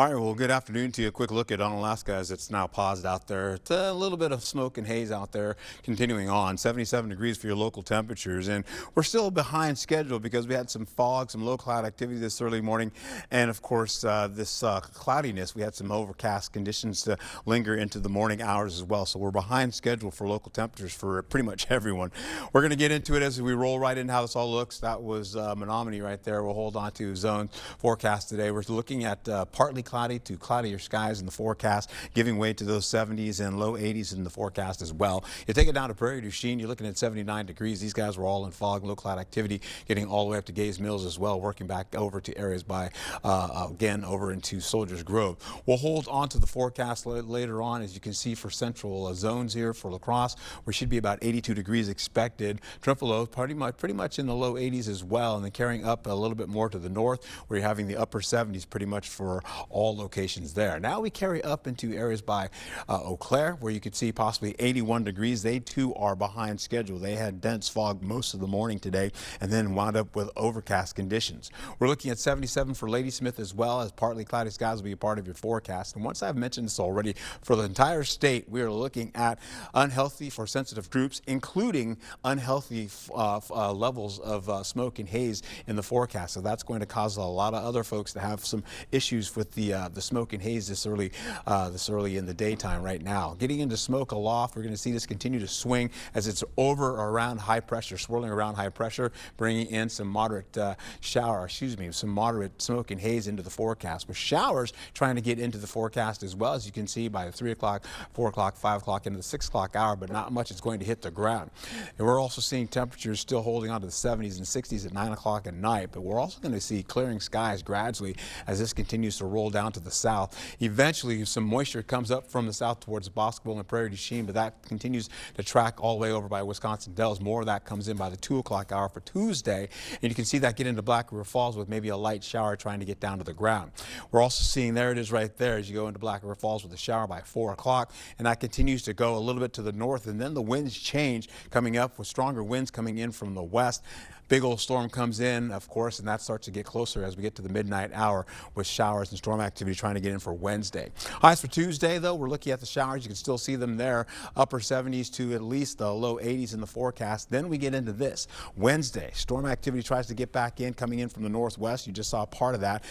All right, well, good afternoon to you. A quick look at Unalaska as it's now paused out there. It's a little bit of smoke and haze out there continuing on. 77 degrees for your local temperatures. And we're still behind schedule because we had some fog, some low cloud activity this early morning. And of course, this cloudiness, we had some overcast conditions to linger into the morning hours as well. So we're behind schedule for local temperatures for pretty much everyone. We're going to get into it as we roll right into how this all looks. That was Menominee right there. We'll hold on to zone forecast today. We're looking at partly cloudy to cloudier skies in the forecast, giving way to those 70s and low 80s in the forecast as well. You take it down to Prairie du Chien, you're looking at 79 degrees. These guys were all in fog, low cloud activity, getting all the way up to Gays Mills as well, working back over to areas by, again, over into Soldiers Grove. We'll hold on to the forecast later on. As you can see, for central zones here for La Crosse, we should be about 82 degrees expected. Trempealeau, pretty much in the low 80s as well, and then carrying up a little bit more to the north, where you're having the upper 70s pretty much for all locations there. Now we carry up into areas by Eau Claire, where you could see possibly 81 degrees. They too are behind schedule. They had dense fog most of the morning today and then wound up with overcast conditions. We're looking at 77 for Ladysmith as well, as partly cloudy skies will be a part of your forecast. And once I've mentioned this already, for the entire state, we are looking at unhealthy for sensitive groups, including unhealthy levels of smoke and haze in the forecast. So that's going to cause a lot of other folks to have some issues with the smoke and haze this early in the daytime right now. Getting into smoke aloft, we're going to see this continue to swing as it's over or around high pressure, swirling around high pressure, bringing in some moderate some moderate smoke and haze into the forecast. With showers trying to get into the forecast as well, as you can see by the 3 o'clock, 4 o'clock, 5 o'clock into the 6 o'clock hour, but not much is going to hit the ground. And we're also seeing temperatures still holding on to the 70s and 60s at 9 o'clock at night, but we're also going to see clearing skies gradually as this continues to roll down to the south. Eventually, some moisture comes up from the south towards Bosqueville and Prairie du Chien, but that continues to track all the way over by Wisconsin Dells. More of that comes in by the 2 o'clock hour for Tuesday, and you can see that get into Black River Falls with maybe a light shower trying to get down to the ground. We're also seeing, there it is right there, as you go into Black River Falls with a shower by 4 o'clock, and that continues to go a little bit to the north, and then the winds change, coming up with stronger winds coming in from the west. Big old storm comes in, of course, and that starts to get closer as we get to the midnight hour with showers and storm activity trying to get in for Wednesday. Highs for Tuesday, though, we're looking at the showers. You can still see them there, upper 70s to at least the low 80s in the forecast. Then we get into this. Wednesday, storm activity tries to get back in, coming in from the northwest. You just saw part of that.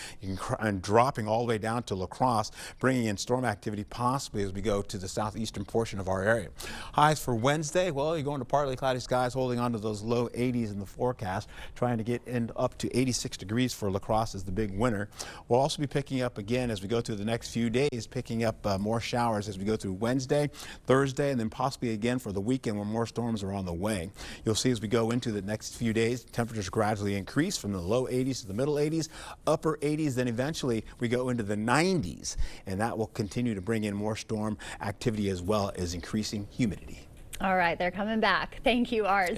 And dropping all the way down to La Crosse, bringing in storm activity possibly as we go to the southeastern portion of our area. Highs for Wednesday, well, you're going to partly cloudy skies, holding on to those low 80s in the forecast. Trying to get in up to 86 degrees for La Crosse is the big winner. We'll also be picking up again as we go through the next few days, picking up more showers as we go through Wednesday, Thursday, and then possibly again for the weekend where more storms are on the way. You'll see as we go into the next few days, temperatures gradually increase from the low 80s to the middle 80s, upper 80s, then eventually we go into the 90s, and that will continue to bring in more storm activity as well as increasing humidity. All right, they're coming back. Thank you, Art.